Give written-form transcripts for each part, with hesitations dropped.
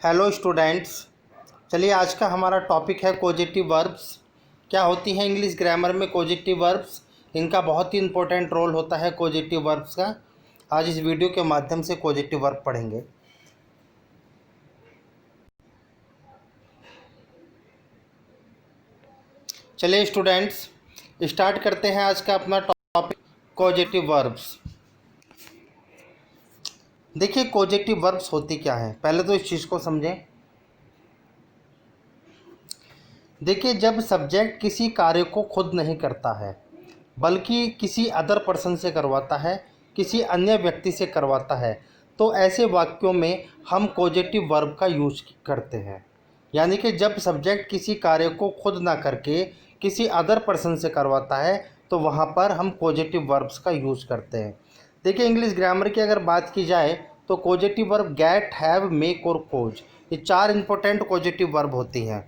Hello students. चलिए आज का हमारा टॉपिक है कोजेटिव वर्ब्स। क्या होती हैं इंग्लिश ग्रामर में कोजेटिव वर्ब्स, इनका बहुत ही इंपॉर्टेंट रोल होता है कोजेटिव वर्ब्स का। आज इस वीडियो के माध्यम से कोजेटिव वर्ब पढ़ेंगे। चलिए स्टूडेंट्स स्टार्ट करते हैं आज का अपना टॉपिक कोजेटिव वर्ब्स। देखिए कोजेटिव वर्ब्स होती क्या है, पहले तो इस चीज़ को समझें। देखिए जब सब्जेक्ट किसी कार्य को खुद नहीं करता है बल्कि किसी अदर पर्सन से करवाता है, किसी अन्य व्यक्ति से करवाता है, तो ऐसे वाक्यों में हम कोजेटिव वर्ब का यूज करते हैं। यानी कि जब सब्जेक्ट किसी कार्य को खुद ना करके किसी अदर पर्सन से करवाता है तो वहाँ पर हम कोजेटिव वर्ब्स का यूज करते हैं। देखिए इंग्लिश ग्रामर की अगर बात की जाए तो causative verb get, have, make और कोज, ये चार इंपॉर्टेंट कोजेटिव वर्ब होती हैं।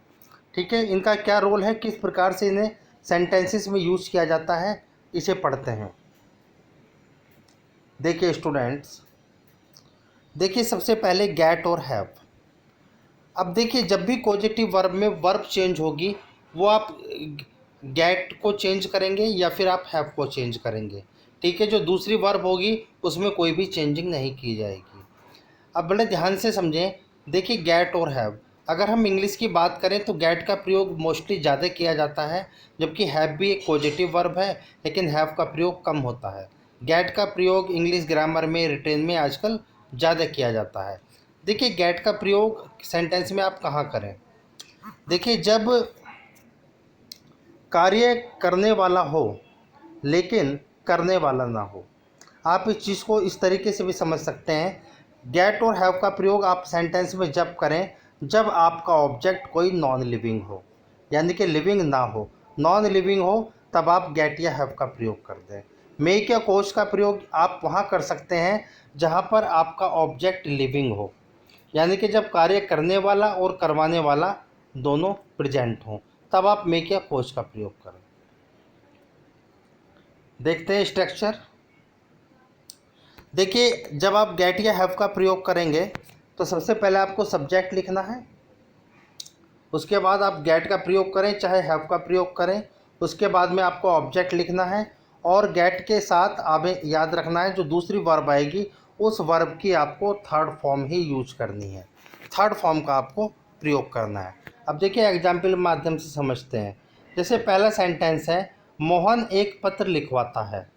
ठीक है, इनका क्या रोल है, किस प्रकार से इन्हें सेंटेंसेस में यूज किया जाता है, इसे पढ़ते हैं। देखिए स्टूडेंट्स, देखिए सबसे पहले गेट और हैव। अब देखिए जब भी पॉजिटिव वर्ब में वर्ब चेंज होगी वो आप गेट को चेंज करेंगे या फिर आप हैव को चेंज करेंगे। ठीक है, जो दूसरी वर्ब होगी उसमें कोई भी चेंजिंग नहीं की जाएगी। अब बड़े ध्यान से समझें। देखिए गेट और हैव, अगर हम इंग्लिश की बात करें तो गेट का प्रयोग मोस्टली ज़्यादा किया जाता है, जबकि हैव भी एक पॉजिटिव वर्ब है लेकिन हैव का प्रयोग कम होता है। गेट का प्रयोग इंग्लिश ग्रामर में, रिटेन में आजकल ज़्यादा किया जाता है। देखिए गेट का प्रयोग सेंटेंस में आप कहाँ करें। देखिए जब कार्य करने वाला हो लेकिन करने वाला ना हो, आप इस चीज़ को इस तरीके से भी समझ सकते हैं। गेट और हैव का प्रयोग आप सेंटेंस में जब करें जब आपका ऑब्जेक्ट कोई नॉन लिविंग हो, यानी कि लिविंग ना हो, नॉन लिविंग हो, तब आप गेट या हैव का प्रयोग कर दें। मेक या कोज का प्रयोग आप वहाँ कर सकते हैं जहाँ पर आपका ऑब्जेक्ट लिविंग हो, यानी कि जब कार्य करने वाला और करवाने वाला दोनों प्रेजेंट हों, तब आप मेक या कोज का प्रयोग करें। देखते हैं स्ट्रक्चर। देखिए जब आप गेट या हैव का प्रयोग करेंगे तो सबसे पहले आपको सब्जेक्ट लिखना है, उसके बाद आप गेट का प्रयोग करें चाहे हैव का प्रयोग करें, उसके बाद में आपको ऑब्जेक्ट लिखना है और गेट के साथ आप याद रखना है जो दूसरी वर्ब आएगी उस वर्ब की आपको थर्ड फॉर्म ही यूज करनी है, थर्ड फॉर्म का आपको प्रयोग करना है। अब देखिए एग्जाम्पल के माध्यम से समझते हैं। जैसे पहला सेंटेंस है, मोहन एक पत्र लिखवाता है।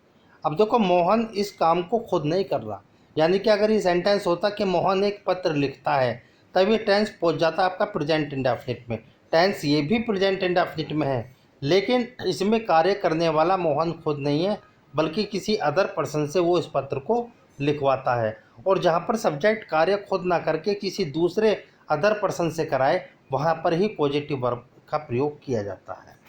अब देखो मोहन इस काम को खुद नहीं कर रहा, यानी कि अगर ये सेंटेंस होता कि मोहन एक पत्र लिखता है तब ये टेंस पहुंच जाता आपका प्रेजेंट इंडेफिनिट में। टेंस ये भी प्रेजेंट इंडेफिनिट में है लेकिन इसमें कार्य करने वाला मोहन खुद नहीं है बल्कि किसी अदर पर्सन से वो इस पत्र को लिखवाता है। और जहाँ पर सब्जेक्ट कार्य खुद ना करके किसी दूसरे अदर पर्सन से कराए वहाँ पर ही पॉजिटिव वर्ब का प्रयोग किया जाता है।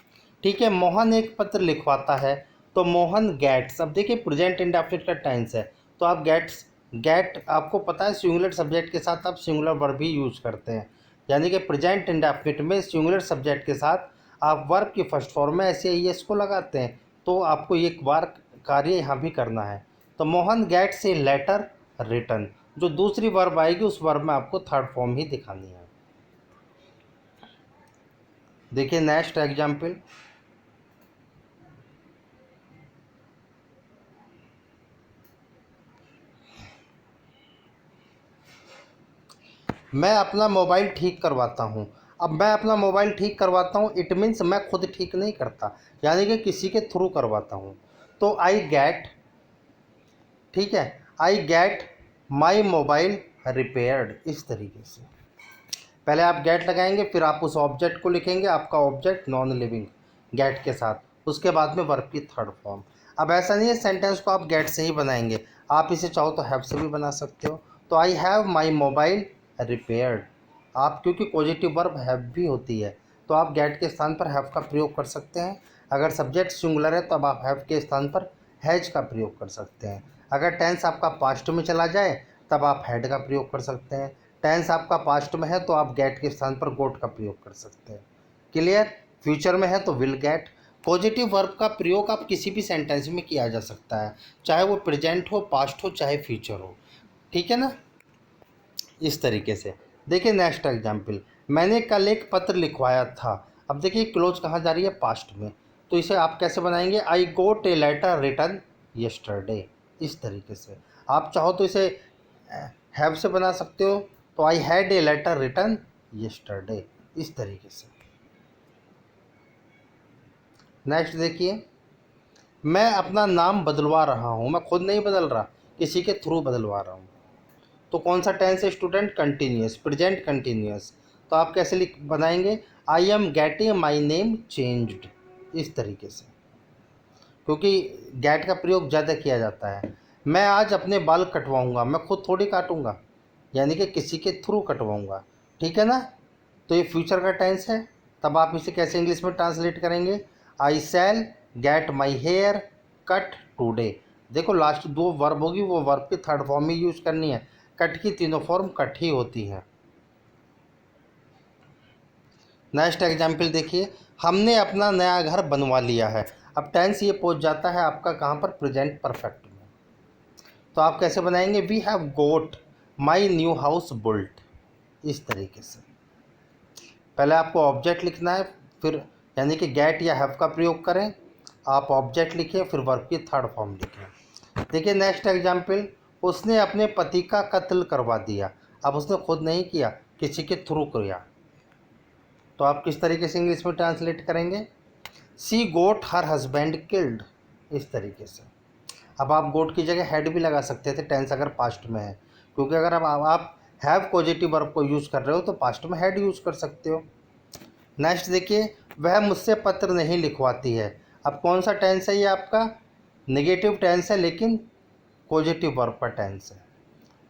ठीक है, मोहन एक पत्र लिखवाता है तो मोहन गेट्स। अब देखिए प्रेजेंट इंडेफिनिट का टेंस है तो आप गेट्स, गेट आपको पता है सिंगुलर सब्जेक्ट के साथ आप सिंगुलर वर्ब भी यूज करते हैं, यानी कि प्रेजेंट इंडेफिनिट में सिंगुलर सब्जेक्ट के साथ आप वर्ब की फर्स्ट फॉर्म में ऐसे ही एस को लगाते हैं, तो आपको एक बार कार्य यहाँ भी करना है। तो Mohan gets a letter return, जो दूसरी वर्ब आएगी उस वर्ब में आपको थर्ड फॉर्म ही दिखानी है। देखिए नेक्स्ट एग्जाम्पल। मैं अपना मोबाइल ठीक करवाता हूँ। अब मैं अपना मोबाइल ठीक करवाता हूँ इट मीन्स मैं खुद ठीक नहीं करता, यानी कि किसी के थ्रू करवाता हूँ। तो आई गेट, ठीक है, I get my mobile repaired, इस तरीके से पहले आप गेट लगाएंगे फिर आप उस ऑब्जेक्ट को लिखेंगे, आपका ऑब्जेक्ट नॉन लिविंग गेट के साथ, उसके बाद में वर्ब की थर्ड फॉर्म। अब ऐसा नहीं है सेंटेंस को आप गेट से ही बनाएंगे, आप इसे चाहो तो हैव से भी बना सकते हो। तो I have my mobile repaired, आप क्योंकि पॉजिटिव वर्ब हैव भी होती है तो आप गेट के स्थान पर हैव का प्रयोग कर सकते हैं। अगर सब्जेक्ट सिंगुलर है तो अब आप हैव के स्थान पर हैज का प्रयोग कर सकते हैं। अगर टेंस आपका पास्ट में चला जाए तब आप हैड का प्रयोग कर सकते हैं। टेंस आपका पास्ट में है तो आप गेट के स्थान पर गोट का प्रयोग कर सकते हैं। क्लियर? फ्यूचर में है तो विल गेट। पॉजिटिव वर्ब का प्रयोग आप किसी भी सेंटेंस में किया जा सकता है, चाहे वो प्रेजेंट हो, पास्ट हो, चाहे फ्यूचर हो। ठीक है ना, इस तरीके से। देखिए नेक्स्ट एग्जाम्पल, मैंने कल एक पत्र लिखवाया था। अब देखिए क्लोज कहाँ जा रही है, पास्ट में, तो इसे आप कैसे बनाएंगे, आई गोट ए लेटर रिटर्न यस्टरडे। इस तरीके से आप चाहो तो इसे हैव से बना सकते हो, तो I had a letter return yesterday, इस तरीके से। नेक्स्ट देखिए, मैं अपना नाम बदलवा रहा हूँ, मैं खुद नहीं बदल रहा, किसी के थ्रू बदलवा रहा हूँ। तो कौन सा टेंस है स्टूडेंट, कंटिन्यूस, प्रेजेंट कंटिन्यूस। तो आप कैसे लिख बनाएंगे, I am getting my name changed, इस तरीके से, क्योंकि गेट का प्रयोग ज़्यादा किया जाता है। मैं आज अपने बाल कटवाऊंगा, मैं खुद थोड़ी काटूंगा, यानी कि किसी के थ्रू कटवाऊंगा, ठीक है ना। तो ये फ्यूचर का टेंस है। तब आप इसे कैसे इंग्लिश में ट्रांसलेट करेंगे, I shall get my hair cut today. देखो लास्ट दो वर्ब होगी, वो वर्ब की थर्ड फॉर्म में यूज करनी है। कट की तीनों फॉर्म कट ही होती हैं। नेक्स्ट एग्जाम्पल देखिए, हमने अपना नया घर बनवा लिया है। अब टेंस ये पहुंच जाता है आपका कहाँ पर, प्रेजेंट परफेक्ट में। तो आप कैसे बनाएंगे, we have got my new house built, इस तरीके से। पहले आपको ऑब्जेक्ट लिखना है, फिर यानी कि गेट या हैव का प्रयोग करें, आप ऑब्जेक्ट लिखें, फिर वर्ब की थर्ड फॉर्म लिखें। देखिए नेक्स्ट एग्जाम्पल, उसने अपने पति का कत्ल करवा दिया। अब उसने खुद नहीं किया, किसी के थ्रू किया। तो आप किस तरीके से इंग्लिश में ट्रांसलेट करेंगे, सी गोट हर हस्बैंड किल्ड, इस तरीके से। अब आप गोट की जगह हेड भी लगा सकते थे टेंस अगर पास्ट में है, क्योंकि अगर अब आप हैव पॉजिटिव वर्ब को यूज़ कर रहे हो तो पास्ट में हेड यूज़ कर सकते हो। नेक्स्ट देखिए, वह मुझसे पत्र नहीं लिखवाती है। अब कौन सा टेंस है ये आपका, नेगेटिव टेंस है, लेकिन पॉजिटिव वर्ब का टेंस है,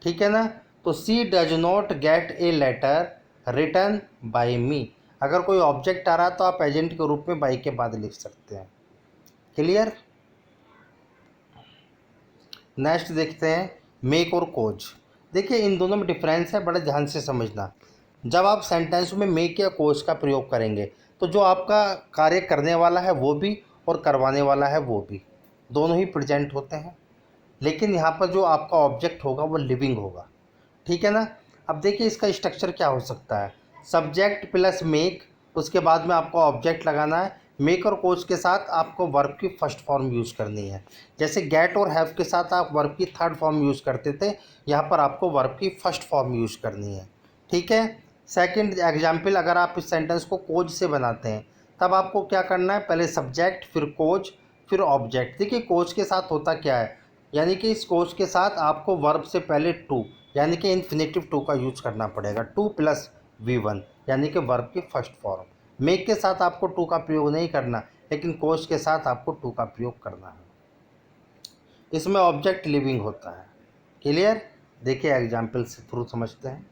ठीक है ना। तो she does not get a letter return by me. अगर कोई ऑब्जेक्ट आ रहा है तो आप एजेंट के रूप में बाई के बाद लिख सकते हैं। क्लियर। नेक्स्ट देखते हैं, मेक और कोज। देखिए इन दोनों में डिफरेंस है, बड़े ध्यान से समझना। जब आप सेंटेंस में मेक या कोज का प्रयोग करेंगे तो जो आपका कार्य करने वाला है वो भी और करवाने वाला है वो भी, दोनों ही प्रेजेंट होते हैं। लेकिन यहाँ पर जो आपका ऑब्जेक्ट होगा वो लिविंग होगा, ठीक है ना। अब देखिए इसका स्ट्रक्चर क्या हो सकता है, सब्जेक्ट प्लस मेक, उसके बाद में आपको ऑब्जेक्ट लगाना है। मेक और कोज के साथ आपको वर्ब की फर्स्ट फॉर्म यूज़ करनी है। जैसे गेट और हैव के साथ आप वर्ब की थर्ड फॉर्म यूज़ करते थे, यहाँ पर आपको वर्ब की फर्स्ट फॉर्म यूज़ करनी है, ठीक है। सेकंड एग्जाम्पल, अगर आप इस सेंटेंस को कोज से बनाते हैं तब आपको क्या करना है, पहले सब्जेक्ट फिर कोज फिर ऑब्जेक्ट। देखिए कोज के साथ होता क्या है, यानी कि इस कोज के साथ आपको वर्ब से पहले टू यानी कि इन्फिनेटिव टू का यूज करना पड़ेगा, टू प्लस V1 यानी कि वर्ब की फर्स्ट फॉर्म। मेक के साथ आपको टू का प्रयोग नहीं करना, लेकिन कोज के साथ आपको टू का प्रयोग करना है। इसमें ऑब्जेक्ट लिविंग होता है। क्लियर। देखिए एग्जाम्पल से थ्रू समझते हैं।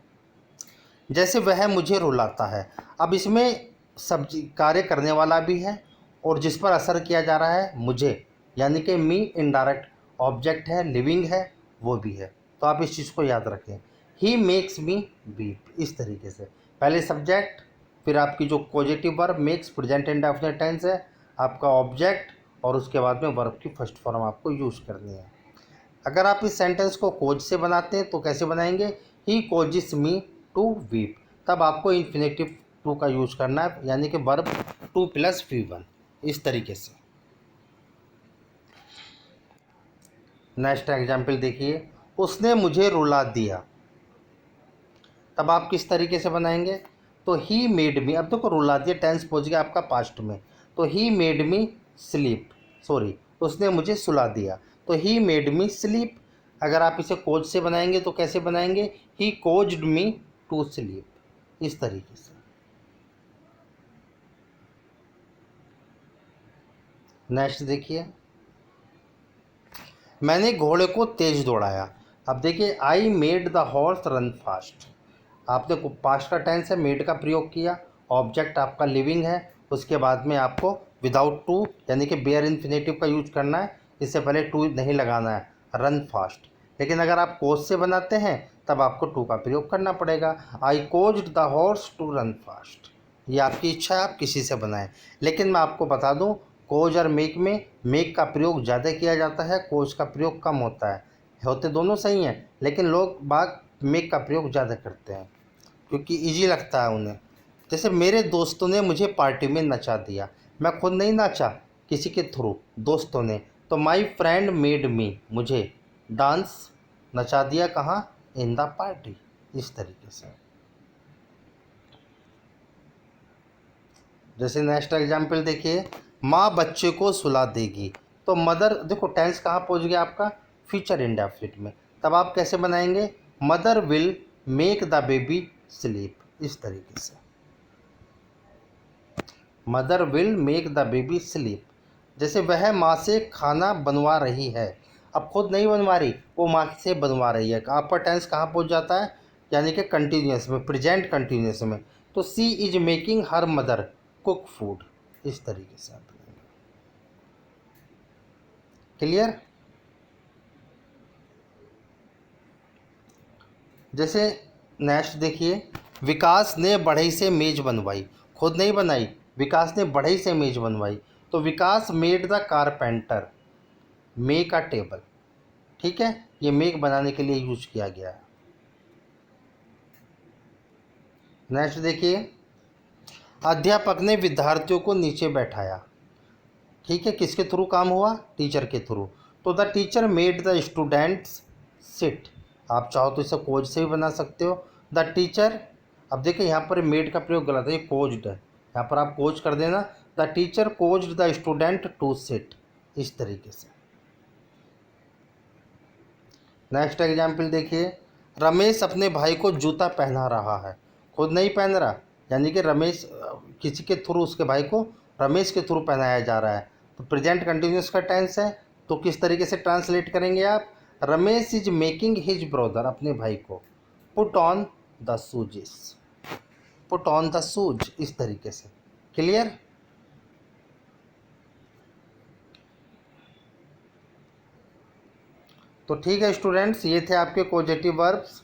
जैसे वह मुझे रुलाता है। अब इसमें सब्जी कार्य करने वाला भी है और जिस पर असर किया जा रहा है मुझे, यानी कि मी इनडायरेक्ट ऑब्जेक्ट है, लिविंग है, वो भी है। तो आप इस चीज़ को याद रखें, ही मेक्स मी वीप, इस तरीके से। पहले सब्जेक्ट, फिर आपकी जो positive verb makes present indefinite tense है, आपका ऑब्जेक्ट, और उसके बाद में वर्ब की फर्स्ट फॉर्म आपको यूज़ करनी है। अगर आप इस सेंटेंस को कोज से बनाते हैं तो कैसे बनाएंगे, ही कोजिस मी टू वीप। तब आपको इन्फिनेटिव टू का यूज़ करना है, यानी कि वर्ब टू प्लस V1, इस तरीके से। नेक्स्ट एग्जाम्पल देखिए, उसने मुझे रुला दिया। तब आप किस तरीके से बनाएंगे, तो ही मेड मी। अब देखो रुला दिया टेंस पहुंच गया आपका पास्ट में, तो he made me sleep, sorry उसने मुझे सुला दिया, तो ही मेड मी स्लीप। अगर आप इसे कोज से बनाएंगे तो कैसे बनाएंगे, ही कोज्ड मी टू स्लीप, इस तरीके से। नेक्स्ट देखिए, मैंने घोड़े को तेज दौड़ाया। अब देखिए I made the horse run fast. आपने पास्ट का टेंस है, मेड का प्रयोग किया, ऑब्जेक्ट आपका लिविंग है, उसके बाद में आपको विदाउट टू यानी कि बेयर इन्फिनेटिव का यूज करना है, इससे पहले टू नहीं लगाना है, रन फास्ट। लेकिन अगर आप कोज से बनाते हैं तब आपको टू का प्रयोग करना पड़ेगा, I caused the horse to run fast. ये आपकी इच्छा है, आप किसी से बनाएं। लेकिन मैं आपको बता दूं, कोज और मेक में मेक का प्रयोग ज़्यादा किया जाता है, कोज का प्रयोग कम होता है। होते दोनों सही हैं, लेकिन लोग बाग मेक का प्रयोग ज़्यादा करते हैं, क्योंकि इजी लगता है उन्हें। जैसे मेरे दोस्तों ने मुझे पार्टी में नचा दिया, मैं खुद नहीं नाचा, किसी के थ्रू दोस्तों ने। तो माई फ्रेंड मेड मी, मुझे डांस नचा दिया, कहाँ, इन द पार्टी, इस तरीके से। जैसे नेक्स्ट एग्जाम्पल देखिए, माँ बच्चे को सुला देगी। तो मदर, देखो टेंस कहाँ पहुँच गया आपका, फ्यूचर इंडेफिनिट में। तब आप कैसे बनाएंगे, mother will make the baby sleep, इस तरीके से। Mother will make the baby sleep. जैसे वह माँ से खाना बनवा रही है, अब खुद नहीं बनवा रही, वो माँ से बनवा रही है। आपका टेंस कहाँ पहुँच जाता है, यानी कि कंटिन्यूस में, प्रेजेंट कंटिन्यूस में। तो she is making her mother cook food, इस तरीके से आप। क्लियर। जैसे नेक्स्ट देखिए, विकास ने बढ़ई से मेज बनवाई, खुद नहीं बनाई, विकास ने बढ़ई से मेज बनवाई। तो Vikas made the carpenter make a table, ठीक है, ये मेक बनाने के लिए यूज किया गया है। नेक्स्ट देखिए, अध्यापक ने विद्यार्थियों को नीचे बैठाया, ठीक है, किसके थ्रू काम हुआ, टीचर के थ्रू। तो the teacher made the students sit, आप चाहो तो इसे कोज से भी बना सकते हो, द टीचर। अब देखिए यहाँ पर मेड का प्रयोग गलत है, ये कोज्ड है, यहाँ पर आप कोज कर देना, the teacher caused the student to sit, इस तरीके से। नेक्स्ट एग्जाम्पल देखिए, रमेश अपने भाई को जूता पहना रहा है, खुद नहीं पहन रहा, यानी कि रमेश किसी के थ्रू उसके भाई को रमेश के थ्रू पहनाया जा रहा है। तो प्रेजेंट कंटिन्यूस का टेंस है, तो किस तरीके से ट्रांसलेट करेंगे आप, Ramesh is making his brother, अपने भाई को, put on the shoes, put on the shoes, इस तरीके से। क्लियर। तो ठीक है स्टूडेंट्स, ये थे आपके पॉजिटिव वर्ब्स।